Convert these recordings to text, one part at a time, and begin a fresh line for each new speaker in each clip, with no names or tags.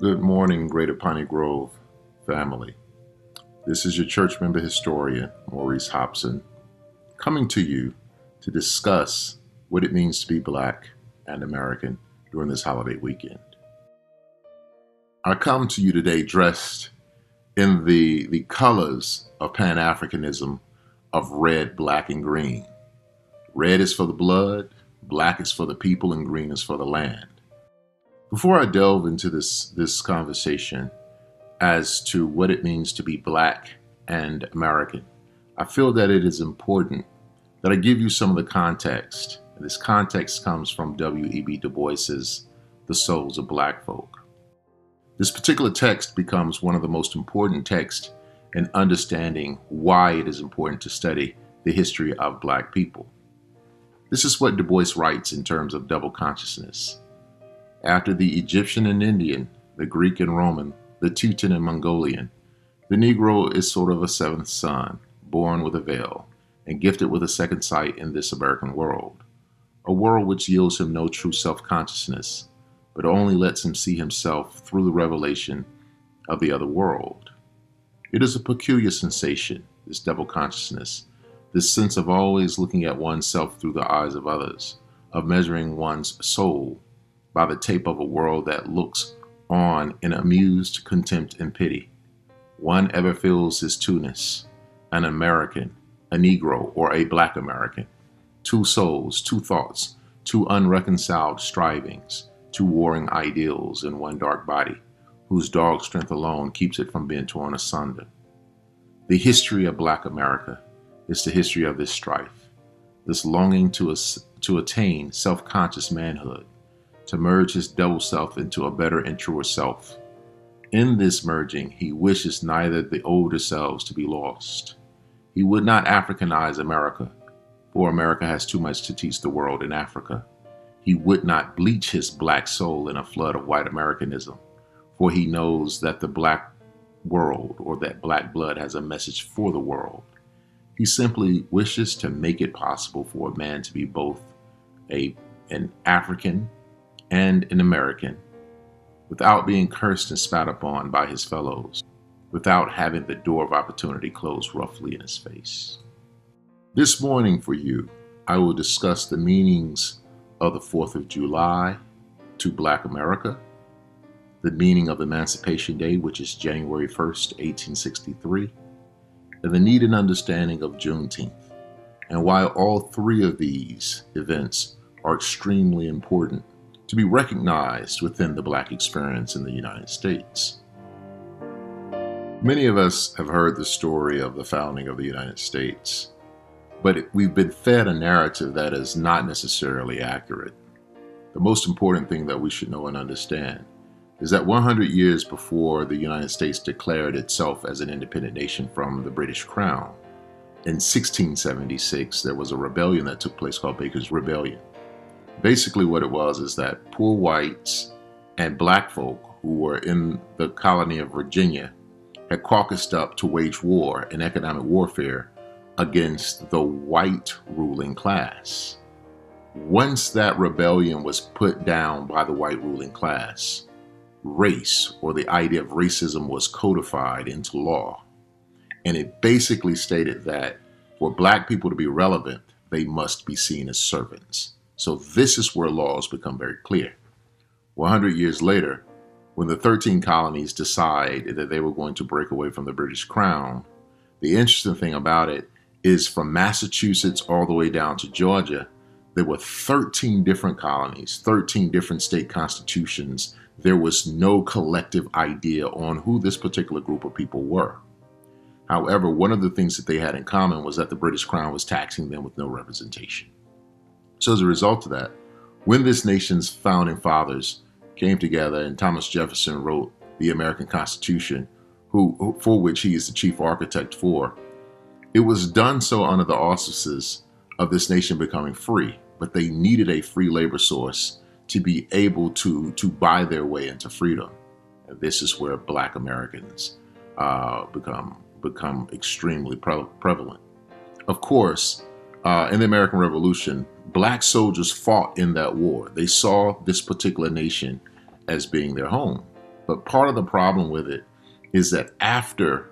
Good morning, Greater Piney Grove family. This is your church member historian, Maurice Hobson, coming to you to discuss what it means to be Black and American during this holiday weekend. I come to you today dressed in the colors of Pan-Africanism of red, black, and green. Red is for the blood, black is for the people, and green is for the land. Before I delve into this conversation as to what it means to be Black and American, I feel that it is important that I give you some of the context. This context comes from W.E.B. Du Bois's The Souls of Black Folk. This particular text becomes one of the most important texts in understanding why it is important to study the history of Black people. This is what Du Bois writes in terms of double consciousness. After the Egyptian and Indian, the Greek and Roman, the Teuton and Mongolian, the Negro is sort of a seventh son, born with a veil, and gifted with a second sight in this American world, a world which yields him no true self-consciousness, but only lets him see himself through the revelation of the other world. It is a peculiar sensation, this double consciousness, this sense of always looking at oneself through the eyes of others, of measuring one's soul by the tape of a world that looks on in amused contempt and pity. One ever feels his two-ness, an American, a Negro, or a Black American. Two souls, two thoughts, two unreconciled strivings, two warring ideals in one dark body, whose dog strength alone keeps it from being torn asunder. The history of Black America is the history of this strife, this longing to attain self-conscious manhood, to merge his double self into a better and truer self. In this merging, he wishes neither the older selves to be lost. He would not Africanize America, for America has too much to teach the world in Africa. He would not bleach his Black soul in a flood of white Americanism, for he knows that the Black world, or that Black blood, has a message for the world. He simply wishes to make it possible for a man to be both an African and an American, without being cursed and spat upon by his fellows, without having the door of opportunity closed roughly in his face. This morning for you, I will discuss the meanings of the 4th of July to Black America, the meaning of Emancipation Day, which is January 1st, 1863, and the need and understanding of Juneteenth, and why all three of these events are extremely important to be recognized within the Black experience in the United States. Many of us have heard the story of the founding of the United States, but we've been fed a narrative that is not necessarily accurate. The most important thing that we should know and understand is that 100 years before the United States declared itself as an independent nation from the British Crown, in 1676, there was a rebellion that took place called Baker's Rebellion. Basically what it was is that poor whites and Black folk who were in the colony of Virginia had caucused up to wage war and economic warfare against the white ruling class. Once that rebellion was put down by the white ruling class, race, or the idea of racism, was codified into law. And it basically stated that for Black people to be relevant, they must be seen as servants. So this is where laws become very clear. 100 years later, when the 13 colonies decide that they were going to break away from the British Crown, the interesting thing about it is from Massachusetts all the way down to Georgia, there were 13 different colonies, 13 different state constitutions. There was no collective idea on who this particular group of people were. However, one of the things that they had in common was that the British Crown was taxing them with no representation. So as a result of that, when this nation's founding fathers came together and Thomas Jefferson wrote the American Constitution, for which he is the chief architect for, it was done so under the auspices of this nation becoming free, but they needed a free labor source to be able to buy their way into freedom. And this is where Black Americans become extremely prevalent. Of course, in the American Revolution, Black soldiers fought in that war. They saw this particular nation as being their home. But part of the problem with it is that after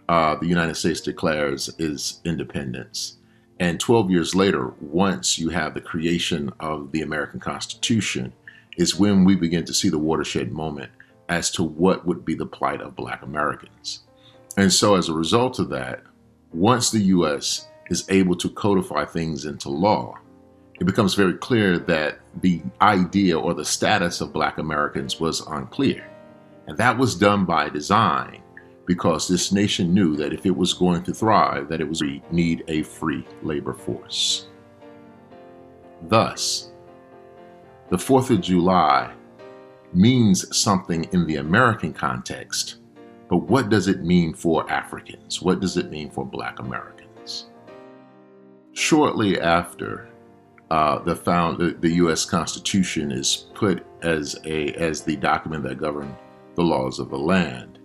the United States declares its independence, and 12 years later, once you have the creation of the American Constitution, is when we begin to see the watershed moment as to what would be the plight of Black Americans. And so as a result of that, once the U.S. is able to codify things into law, it becomes very clear that the idea or the status of Black Americans was unclear. And that was done by design, because this nation knew that if it was going to thrive, that it was need a free labor force. Thus, the 4th of July means something in the American context, but what does it mean for Africans? What does it mean for Black Americans? Shortly after the U.S. Constitution is put as the document that governed the laws of the land,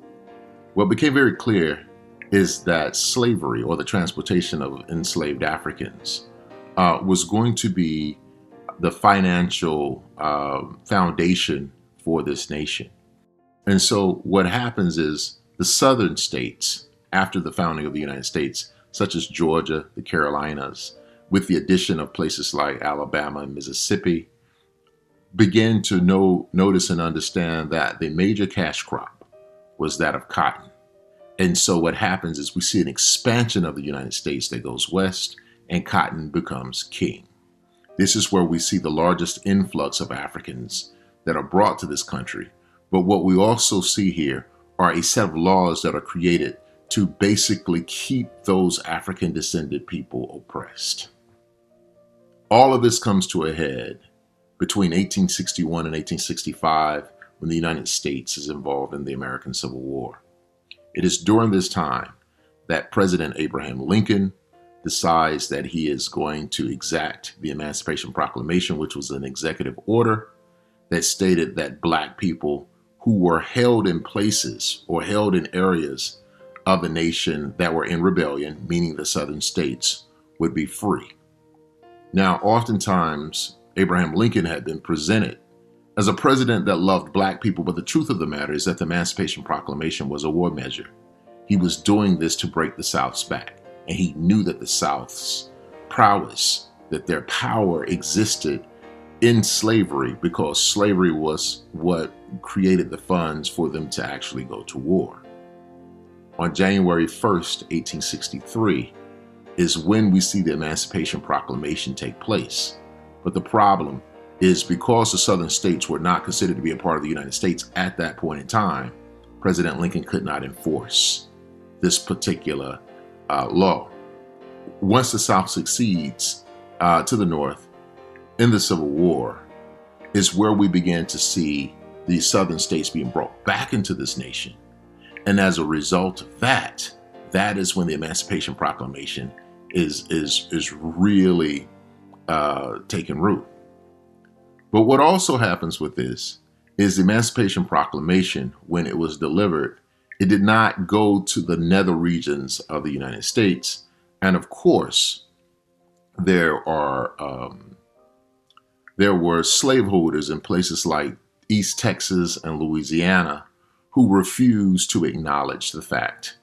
what became very clear is that slavery, or the transportation of enslaved Africans, was going to be the financial foundation for this nation. And so what happens is the southern states, after the founding of the United States, such as Georgia, the Carolinas, with the addition of places like Alabama and Mississippi, began to notice and understand that the major cash crop was that of cotton. And so what happens is we see an expansion of the United States that goes west, and cotton becomes king. This is where we see the largest influx of Africans that are brought to this country. But what we also see here are a set of laws that are created to basically keep those African descended people oppressed. All of this comes to a head between 1861 and 1865, when the United States is involved in the American Civil War. It is during this time that President Abraham Lincoln decides that he is going to exact the Emancipation Proclamation, which was an executive order that stated that Black people who were held in places or held in areas of the nation that were in rebellion, meaning the southern states, would be free. Now, oftentimes, Abraham Lincoln had been presented as a president that loved Black people, but the truth of the matter is that the Emancipation Proclamation was a war measure. He was doing this to break the South's back, and he knew that the South's prowess, that their power existed in slavery, because slavery was what created the funds for them to actually go to war. On January 1st, 1863, is when we see the Emancipation Proclamation take place. But the problem is, because the southern states were not considered to be a part of the United States at that point in time, President Lincoln could not enforce this particular law. Once the South succeeds to the North in the Civil War, is where we began to see the southern states being brought back into this nation. And as a result of that, that is when the Emancipation Proclamation is really taking root. But what also happens with this is the Emancipation Proclamation, when it was delivered, it did not go to the nether regions of the United States. And of course, there were slaveholders in places like East Texas and Louisiana who refused to acknowledge the fact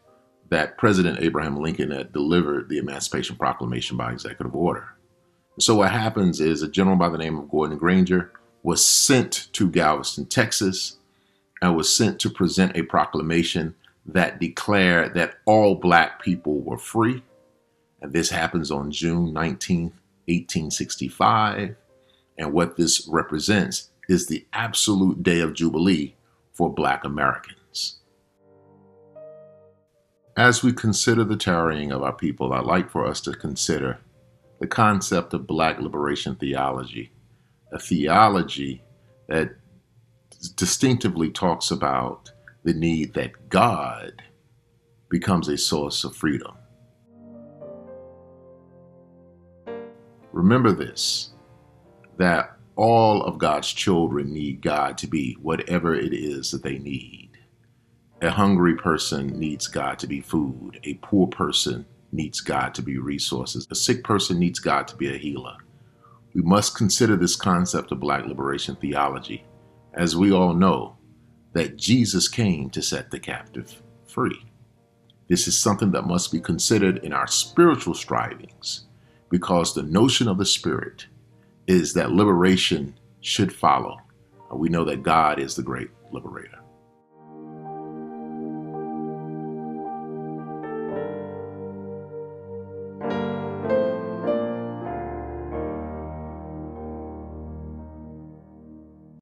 that President Abraham Lincoln had delivered the Emancipation Proclamation by executive order. So what happens is a general by the name of Gordon Granger was sent to Galveston, Texas, and was sent to present a proclamation that declared that all Black people were free. And this happens on June 19th, 1865. And what this represents is the absolute day of Jubilee for Black Americans. As we consider the tarrying of our people, I'd like for us to consider the concept of Black liberation theology, a theology that distinctively talks about the need that God becomes a source of freedom. Remember this, that all of God's children need God to be whatever it is that they need. A hungry person needs God to be food. A poor person needs God to be resources. A sick person needs God to be a healer. We must consider this concept of Black liberation theology, as we all know that Jesus came to set the captive free. This is something that must be considered in our spiritual strivings, because the notion of the Spirit is that liberation should follow. We know that God is the great liberator.